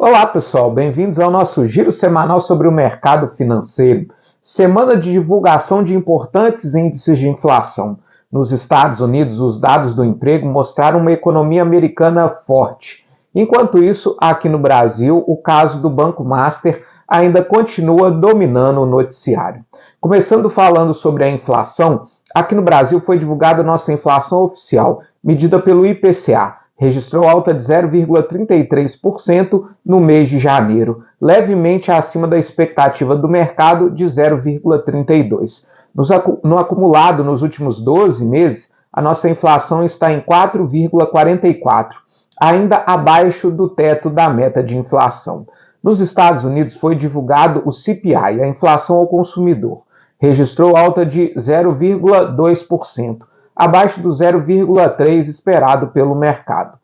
Olá pessoal, bem-vindos ao nosso giro semanal sobre o mercado financeiro. Semana de divulgação de importantes índices de inflação. Nos Estados Unidos, os dados do emprego mostraram uma economia americana forte. Enquanto isso, aqui no Brasil, o caso do Banco Master ainda continua dominando o noticiário. Começando falando sobre a inflação, aqui no Brasil foi divulgada a nossa inflação oficial, medida pelo IPCA. Registrou alta de 0,33% no mês de janeiro, levemente acima da expectativa do mercado de 0,32%. No acumulado nos últimos 12 meses, a nossa inflação está em 4,44%, ainda abaixo do teto da meta de inflação. Nos Estados Unidos foi divulgado o CPI, a inflação ao consumidor. Registrou alta de 0,2%. Abaixo do 0,3% esperado pelo mercado.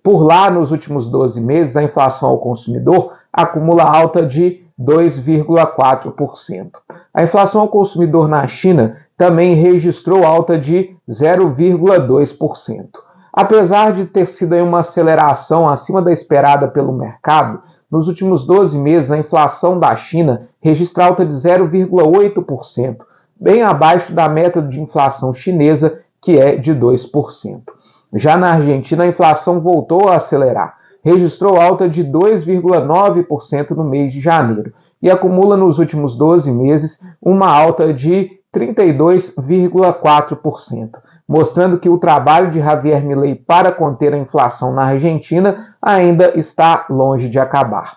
Por lá, nos últimos 12 meses, a inflação ao consumidor acumula alta de 2,4%. A inflação ao consumidor na China também registrou alta de 0,2%. Apesar de ter sido uma aceleração acima da esperada pelo mercado, nos últimos 12 meses a inflação da China registra alta de 0,8%, bem abaixo da meta de inflação chinesa, que é de 2%. Já na Argentina, a inflação voltou a acelerar, registrou alta de 2,9% no mês de janeiro e acumula nos últimos 12 meses uma alta de 32,4%, mostrando que o trabalho de Javier Milei para conter a inflação na Argentina ainda está longe de acabar.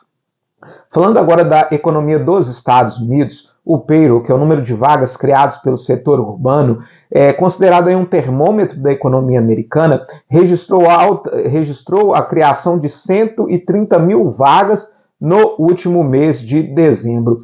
Falando agora da economia dos Estados Unidos, o payroll, que é o número de vagas criadas pelo setor urbano, considerado aí um termômetro da economia americana, registrou a criação de 130 mil vagas no último mês de dezembro.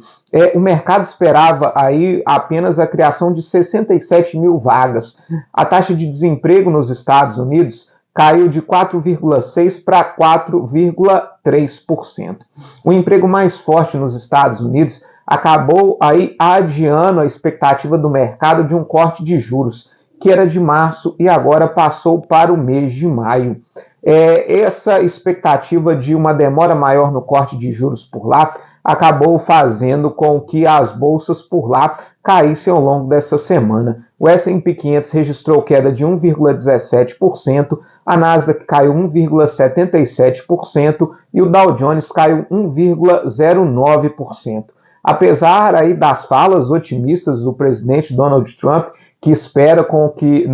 O mercado esperava aí apenas a criação de 67 mil vagas. A taxa de desemprego nos Estados Unidos caiu de 4,6% para 4,3%. O emprego mais forte nos Estados Unidos acabou aí adiando a expectativa do mercado de um corte de juros, que era de março e agora passou para o mês de maio. Essa expectativa de uma demora maior no corte de juros por lá acabou fazendo com que as bolsas por lá caíssem ao longo dessa semana. O S&P 500 registrou queda de 1,17%, a Nasdaq caiu 1,77% e o Dow Jones caiu 1,09%. Apesar aí das falas otimistas do presidente Donald Trump, que espera com que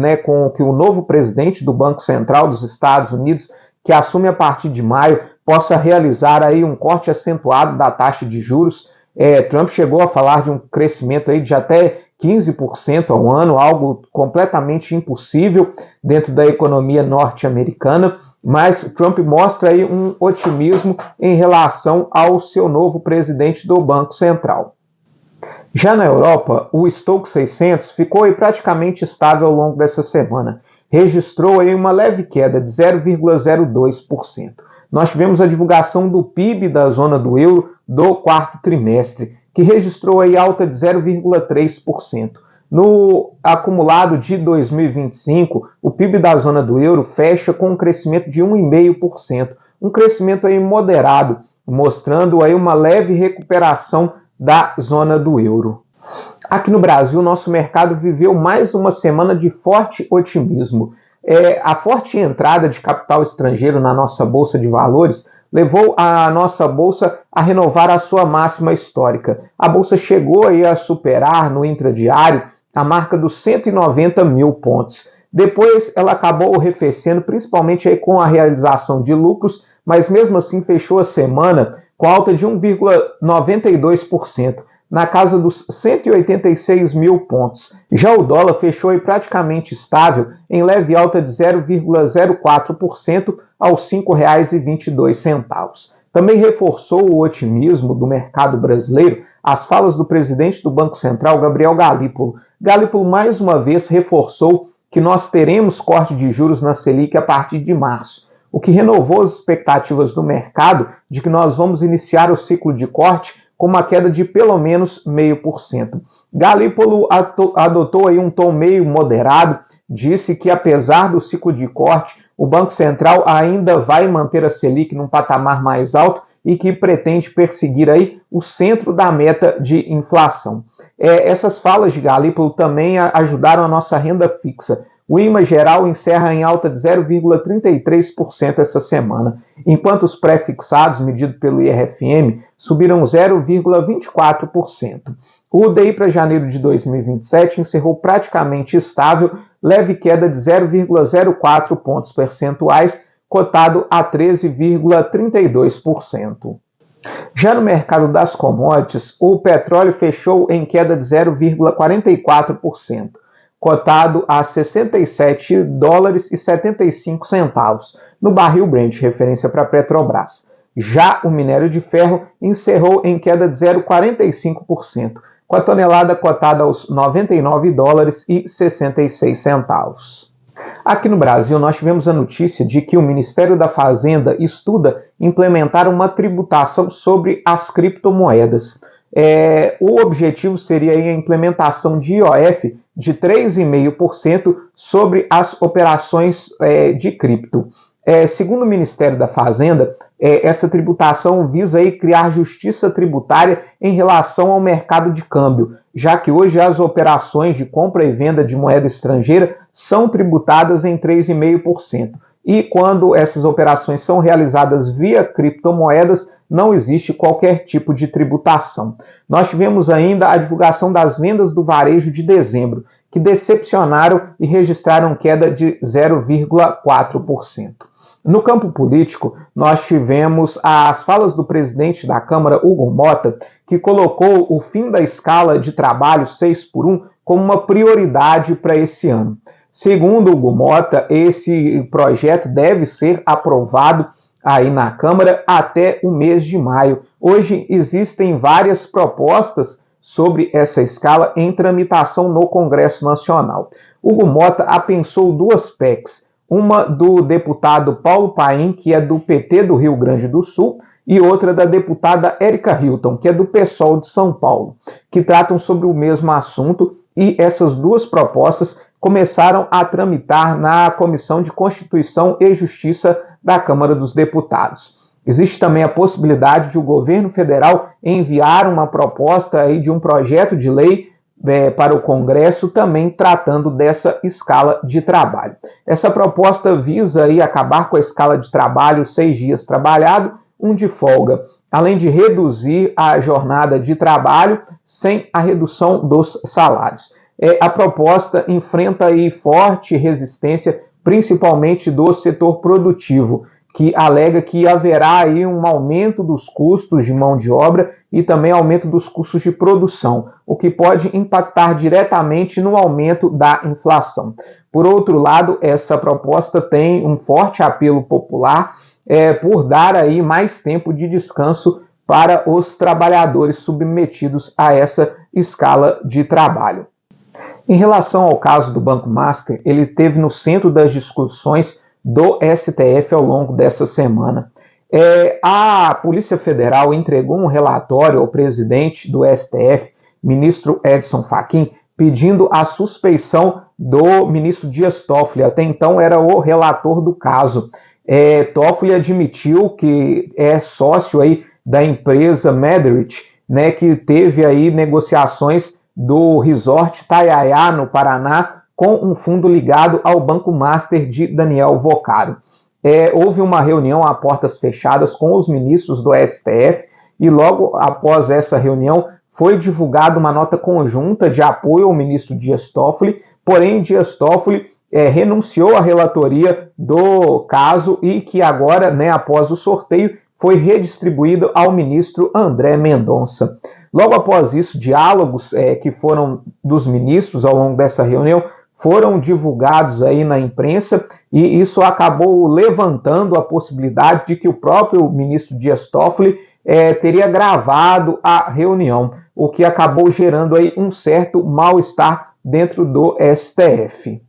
o novo presidente do Banco Central dos Estados Unidos, que assume a partir de maio, possa realizar aí um corte acentuado da taxa de juros. Trump chegou a falar de um crescimento aí de até 15% ao ano, algo completamente impossível dentro da economia norte-americana, mas Trump mostra aí um otimismo em relação ao seu novo presidente do Banco Central. Já na Europa, o Stoxx 600 ficou aí praticamente estável ao longo dessa semana, registrou aí uma leve queda de 0,02%. Nós tivemos a divulgação do PIB da zona do euro do quarto trimestre, que registrou aí alta de 0,3%. No acumulado de 2025, o PIB da zona do euro fecha com um crescimento de 1,5%, um crescimento aí moderado, mostrando aí uma leve recuperação da zona do euro. Aqui no Brasil, nosso mercado viveu mais uma semana de forte otimismo. A forte entrada de capital estrangeiro na nossa Bolsa de Valores levou a nossa Bolsa a renovar a sua máxima histórica. A Bolsa chegou aí a superar no intradiário a marca dos 190 mil pontos. Depois ela acabou arrefecendo, principalmente aí com a realização de lucros, mas mesmo assim fechou a semana com alta de 1,92%. Na casa dos 186 mil pontos. Já o dólar fechou aí praticamente estável, em leve alta de 0,04% aos R$ 5,22. Também reforçou o otimismo do mercado brasileiro as falas do presidente do Banco Central, Gabriel Galípolo. Galípolo mais uma vez reforçou que nós teremos corte de juros na Selic a partir de março, o que renovou as expectativas do mercado de que nós vamos iniciar o ciclo de corte com uma queda de pelo menos 0,5%. Galípolo adotou aí um tom meio moderado, disse que apesar do ciclo de corte, o Banco Central ainda vai manter a Selic num patamar mais alto e que pretende perseguir aí o centro da meta de inflação. Essas falas de Galípolo também ajudaram a nossa renda fixa. O IMA geral encerra em alta de 0,33% essa semana, enquanto os pré-fixados, medidos pelo IRFM, subiram 0,24%. O DI para janeiro de 2027 encerrou praticamente estável, leve queda de 0,04 pontos percentuais, cotado a 13,32%. Já no mercado das commodities, o petróleo fechou em queda de 0,44%, cotado a $67,75 no barril Brent, referência para a Petrobras. Já o minério de ferro encerrou em queda de 0,45%, com a tonelada cotada aos $99,66. Aqui no Brasil, nós tivemos a notícia de que o Ministério da Fazenda estuda implementar uma tributação sobre as criptomoedas. O objetivo seria a implementação de IOF de 3,5% sobre as operações de cripto. Segundo o Ministério da Fazenda, essa tributação visa aí criar justiça tributária em relação ao mercado de câmbio, já que hoje as operações de compra e venda de moeda estrangeira são tributadas em 3,5%. E quando essas operações são realizadas via criptomoedas, não existe qualquer tipo de tributação. Nós tivemos ainda a divulgação das vendas do varejo de dezembro, que decepcionaram e registraram queda de 0,4%. No campo político, nós tivemos as falas do presidente da Câmara, Hugo Motta, que colocou o fim da escala de trabalho 6x1 como uma prioridade para esse ano. Segundo Hugo Motta, esse projeto deve ser aprovado aí na Câmara até o mês de maio. Hoje existem várias propostas sobre essa escala em tramitação no Congresso Nacional. Hugo Motta apensou duas PECs, uma do deputado Paulo Paim, que é do PT do Rio Grande do Sul, e outra da deputada Érica Hilton, que é do PSOL de São Paulo, que tratam sobre o mesmo assunto, e essas duas propostas começaram a tramitar na Comissão de Constituição e Justiça da Câmara dos Deputados. Existe também a possibilidade de o governo federal enviar uma proposta aí de um projeto de lei para o Congresso, também tratando dessa escala de trabalho. Essa proposta visa aí acabar com a escala de trabalho 6 dias trabalhado, 1 de folga, além de reduzir a jornada de trabalho sem a redução dos salários. A proposta enfrenta aí forte resistência, principalmente do setor produtivo, que alega que haverá aí um aumento dos custos de mão de obra e também aumento dos custos de produção, o que pode impactar diretamente no aumento da inflação. Por outro lado, essa proposta tem um forte apelo popular por dar aí mais tempo de descanso para os trabalhadores submetidos a essa escala de trabalho. Em relação ao caso do Banco Master, ele esteve no centro das discussões do STF ao longo dessa semana. A Polícia Federal entregou um relatório ao presidente do STF, ministro Edson Fachin, pedindo a suspeição do ministro Dias Toffoli. Até então era o relator do caso. Toffoli admitiu que é sócio aí da empresa Mederit, né, que teve aí negociações do Resort Taiaiá, no Paraná, com um fundo ligado ao Banco Master de Daniel Vocaro. Houve uma reunião a portas fechadas com os ministros do STF e logo após essa reunião foi divulgada uma nota conjunta de apoio ao ministro Dias Toffoli, porém Dias Toffoli renunciou à relatoria do caso e que agora, né, após o sorteio, foi redistribuído ao ministro André Mendonça. Logo após isso, diálogos que foram dos ministros ao longo dessa reunião foram divulgados aí na imprensa e isso acabou levantando a possibilidade de que o próprio ministro Dias Toffoli teria gravado a reunião, o que acabou gerando aí um certo mal-estar dentro do STF.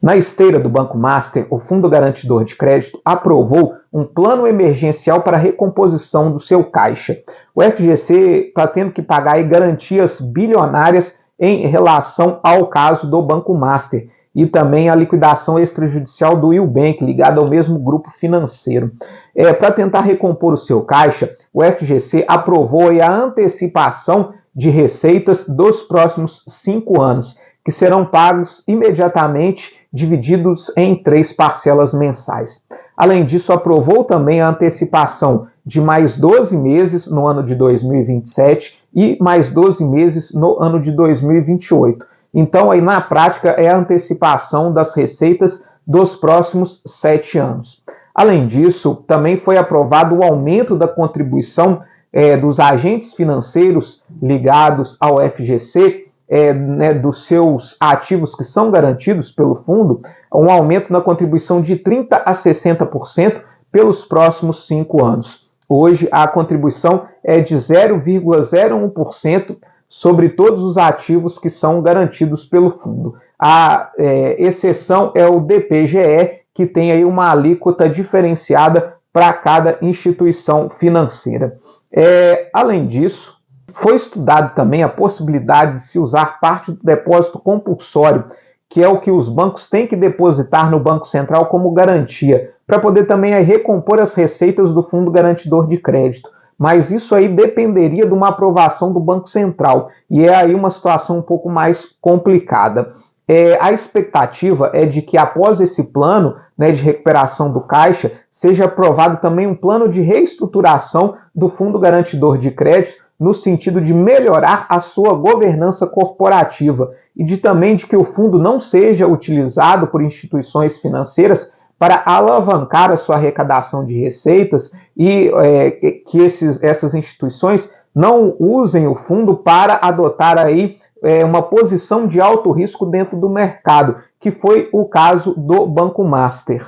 Na esteira do Banco Master, o Fundo Garantidor de Crédito aprovou um plano emergencial para a recomposição do seu caixa. O FGC está tendo que pagar aí garantias bilionárias em relação ao caso do Banco Master. e também a liquidação extrajudicial do Ewbank, ligada ao mesmo grupo financeiro. Para tentar recompor o seu caixa, o FGC aprovou a antecipação de receitas dos próximos 5 anos, que serão pagos imediatamente, divididos em 3 parcelas mensais. Além disso, aprovou também a antecipação de mais 12 meses no ano de 2027 e mais 12 meses no ano de 2028. Então, aí na prática, é a antecipação das receitas dos próximos 7 anos. Além disso, também foi aprovado o aumento da contribuição dos agentes financeiros ligados ao FGC, dos seus ativos que são garantidos pelo fundo, um aumento na contribuição de 30% a 60% pelos próximos 5 anos. Hoje, a contribuição é de 0,01% sobre todos os ativos que são garantidos pelo fundo. A exceção é o DPGE, que tem aí uma alíquota diferenciada para cada instituição financeira. Além disso, foi estudado também a possibilidade de se usar parte do depósito compulsório, que é o que os bancos têm que depositar no Banco Central como garantia, para poder também recompor as receitas do Fundo Garantidor de Crédito. Mas isso aí dependeria de uma aprovação do Banco Central, e é aí uma situação um pouco mais complicada. A expectativa é de que após esse plano de recuperação do caixa, seja aprovado também um plano de reestruturação do Fundo Garantidor de Crédito, no sentido de melhorar a sua governança corporativa e também de que o fundo não seja utilizado por instituições financeiras para alavancar a sua arrecadação de receitas e que essas instituições não usem o fundo para adotar aí uma posição de alto risco dentro do mercado, que foi o caso do Banco Master.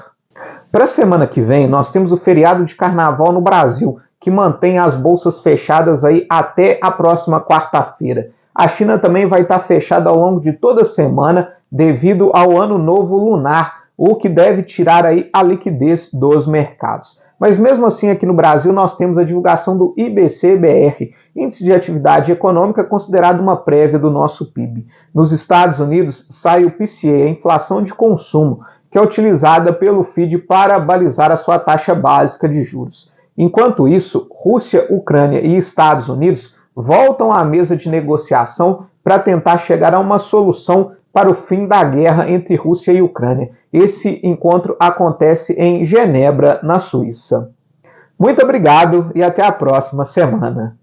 Para a semana que vem, nós temos o feriado de Carnaval no Brasil, que mantém as bolsas fechadas aí até a próxima quarta-feira. A China também vai estar fechada ao longo de toda a semana devido ao Ano Novo Lunar, o que deve tirar aí a liquidez dos mercados. Mas mesmo assim, aqui no Brasil, nós temos a divulgação do IBC-BR, Índice de Atividade Econômica, considerado uma prévia do nosso PIB. Nos Estados Unidos, sai o PCA, a inflação de consumo, que é utilizada pelo FED para balizar a sua taxa básica de juros. Enquanto isso, Rússia, Ucrânia e Estados Unidos voltam à mesa de negociação para tentar chegar a uma solução para o fim da guerra entre Rússia e Ucrânia. Esse encontro acontece em Genebra, na Suíça. Muito obrigado e até a próxima semana.